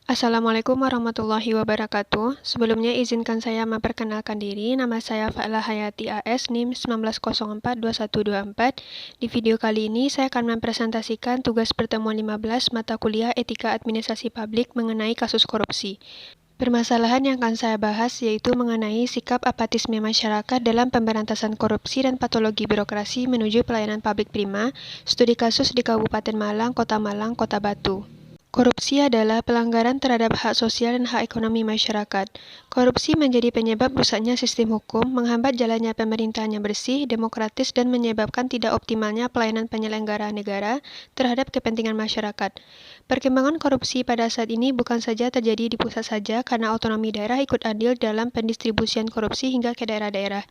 Assalamualaikum warahmatullahi wabarakatuh. Sebelumnya izinkan saya memperkenalkan diri. Nama saya Fa'la Hayati AS, NIM 19042124. Di video kali ini saya akan mempresentasikan tugas pertemuan 15 mata kuliah Etika Administrasi Publik mengenai kasus korupsi. Permasalahan yang akan saya bahas yaitu mengenai sikap apatisme masyarakat dalam pemberantasan korupsi dan patologi birokrasi menuju pelayanan publik prima, studi kasus di Kabupaten Malang, Kota Batu. Korupsi adalah pelanggaran terhadap hak sosial dan hak ekonomi masyarakat. Korupsi menjadi penyebab rusaknya sistem hukum, menghambat jalannya pemerintahan yang bersih, demokratis, dan menyebabkan tidak optimalnya pelayanan penyelenggara negara terhadap kepentingan masyarakat. Perkembangan korupsi pada saat ini bukan saja terjadi di pusat saja karena otonomi daerah ikut andil dalam pendistribusian korupsi hingga ke daerah-daerah.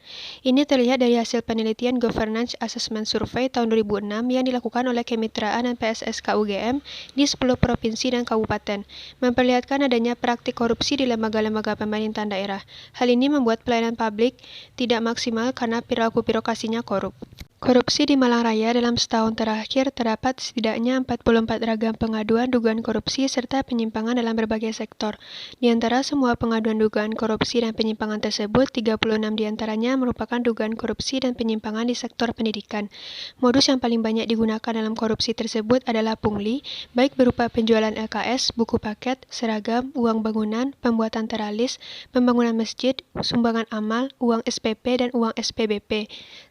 Ini terlihat dari hasil penelitian Governance Assessment Survey tahun 2006 yang dilakukan oleh Kemitraan dan PSSK UGM di 10 provinsi dan kabupaten, memperlihatkan adanya praktik korupsi di lembaga-lembaga pemerintahan daerah. Hal ini membuat pelayanan publik tidak maksimal karena perilaku birokrasinya korup. Korupsi di Malang Raya dalam setahun terakhir terdapat setidaknya 44 ragam pengaduan dugaan korupsi serta penyimpangan dalam berbagai sektor. Di antara semua pengaduan dugaan korupsi dan penyimpangan tersebut, 36 diantaranya merupakan dugaan korupsi dan penyimpangan di sektor pendidikan. Modus yang paling banyak digunakan dalam korupsi tersebut adalah pungli, baik berupa penjualan LKS, buku paket, seragam, uang bangunan, pembuatan teralis, pembangunan masjid, sumbangan amal, uang SPP, dan uang SPBP.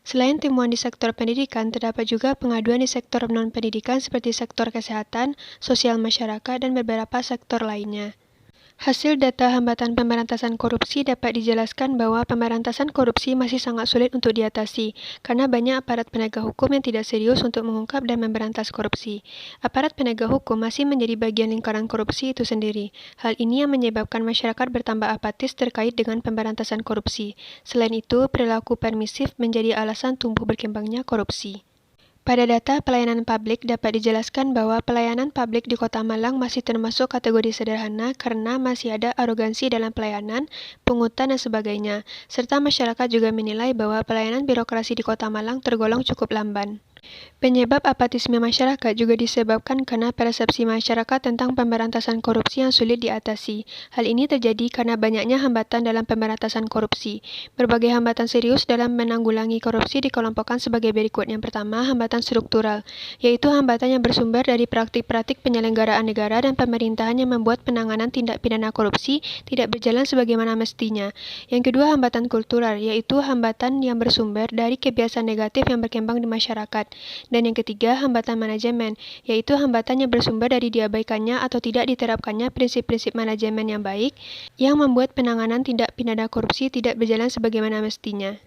Selain temuan di sektor pendidikan, terdapat juga pengaduan di sektor non-pendidikan seperti sektor kesehatan, sosial masyarakat, dan beberapa sektor lainnya. Hasil data hambatan pemberantasan korupsi dapat dijelaskan bahwa pemberantasan korupsi masih sangat sulit untuk diatasi, karena banyak aparat penegak hukum yang tidak serius untuk mengungkap dan memberantas korupsi. Aparat penegak hukum masih menjadi bagian lingkaran korupsi itu sendiri. Hal ini yang menyebabkan masyarakat bertambah apatis terkait dengan pemberantasan korupsi. Selain itu, perilaku permisif menjadi alasan tumbuh berkembangnya korupsi. Pada data pelayanan publik dapat dijelaskan bahwa pelayanan publik di Kota Malang masih termasuk kategori sederhana karena masih ada arogansi dalam pelayanan, pungutan, dan sebagainya, serta masyarakat juga menilai bahwa pelayanan birokrasi di Kota Malang tergolong cukup lamban. Penyebab apatisme masyarakat juga disebabkan karena persepsi masyarakat tentang pemberantasan korupsi yang sulit diatasi. Hal ini terjadi karena banyaknya hambatan dalam pemberantasan korupsi. Berbagai hambatan serius dalam menanggulangi korupsi dikelompokkan sebagai berikut. Yang pertama, hambatan struktural, yaitu hambatan yang bersumber dari praktik-praktik penyelenggaraan negara dan pemerintahan yang membuat penanganan tindak pidana korupsi tidak berjalan sebagaimana mestinya. Yang kedua, hambatan kultural, yaitu hambatan yang bersumber dari kebiasaan negatif yang berkembang di masyarakat. Dan yang ketiga, hambatan manajemen, yaitu hambatan yang bersumber dari diabaikannya atau tidak diterapkannya prinsip-prinsip manajemen yang baik, yang membuat penanganan tindak pidana korupsi tidak berjalan sebagaimana mestinya.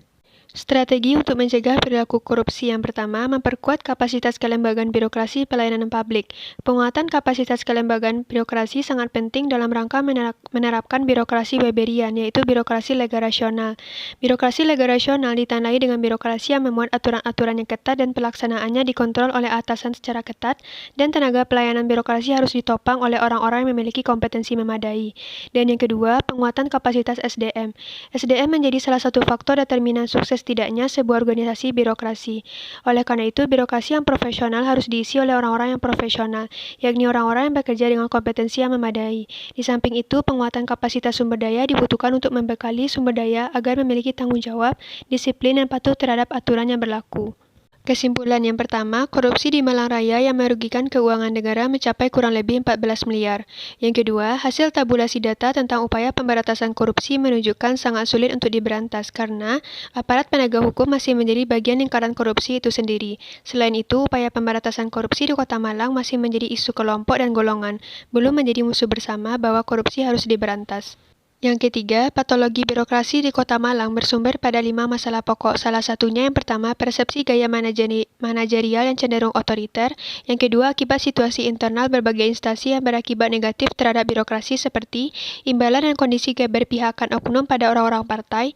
Strategi untuk mencegah perilaku korupsi yang pertama, memperkuat kapasitas kelembagaan birokrasi pelayanan publik. Penguatan kapasitas kelembagaan birokrasi sangat penting dalam rangka menerapkan birokrasi Weberian, yaitu birokrasi lega rasional. Birokrasi lega rasional ditandai dengan birokrasi yang memuat aturan-aturan yang ketat dan pelaksanaannya dikontrol oleh atasan secara ketat, dan tenaga pelayanan birokrasi harus ditopang oleh orang-orang yang memiliki kompetensi memadai. Dan yang kedua, penguatan kapasitas SDM. SDM menjadi salah satu faktor determinan sukses tidaknya sebuah organisasi birokrasi. Oleh karena itu, birokrasi yang profesional harus diisi oleh orang-orang yang profesional, yakni orang-orang yang bekerja dengan kompetensi yang memadai. Di samping itu, penguatan kapasitas sumber daya dibutuhkan untuk membekali sumber daya agar memiliki tanggung jawab, disiplin, dan patuh terhadap aturan yang berlaku. Kesimpulan yang pertama, korupsi di Malang Raya yang merugikan keuangan negara mencapai kurang lebih 14 miliar. Yang kedua, hasil tabulasi data tentang upaya pemberantasan korupsi menunjukkan sangat sulit untuk diberantas karena aparat penegak hukum masih menjadi bagian lingkaran korupsi itu sendiri. Selain itu, upaya pemberantasan korupsi di Kota Malang masih menjadi isu kelompok dan golongan, belum menjadi musuh bersama bahwa korupsi harus diberantas. Yang ketiga, patologi birokrasi di Kota Malang bersumber pada 5 masalah pokok. Salah satunya yang pertama, persepsi gaya manajerial yang cenderung otoriter. Yang kedua, akibat situasi internal berbagai instansi yang berakibat negatif terhadap birokrasi seperti imbalan dan kondisi keberpihakan oknum pada orang-orang partai.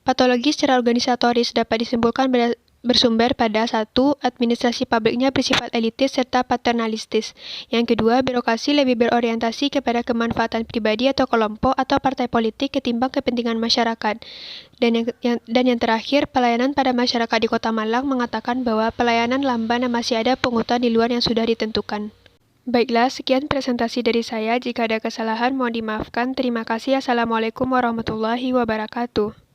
Patologi secara organisatoris dapat disimpulkan bersumber pada satu, administrasi publiknya bersifat elitis serta paternalistis. Yang kedua, birokrasi lebih berorientasi kepada kemanfaatan pribadi atau kelompok atau partai politik ketimbang kepentingan masyarakat. Dan yang terakhir, pelayanan pada masyarakat di Kota Malang mengatakan bahwa pelayanan lamban dan masih ada pungutan di luar yang sudah ditentukan. Baiklah, sekian presentasi dari saya. Jika ada kesalahan, mohon dimaafkan. Terima kasih. Assalamualaikum warahmatullahi wabarakatuh.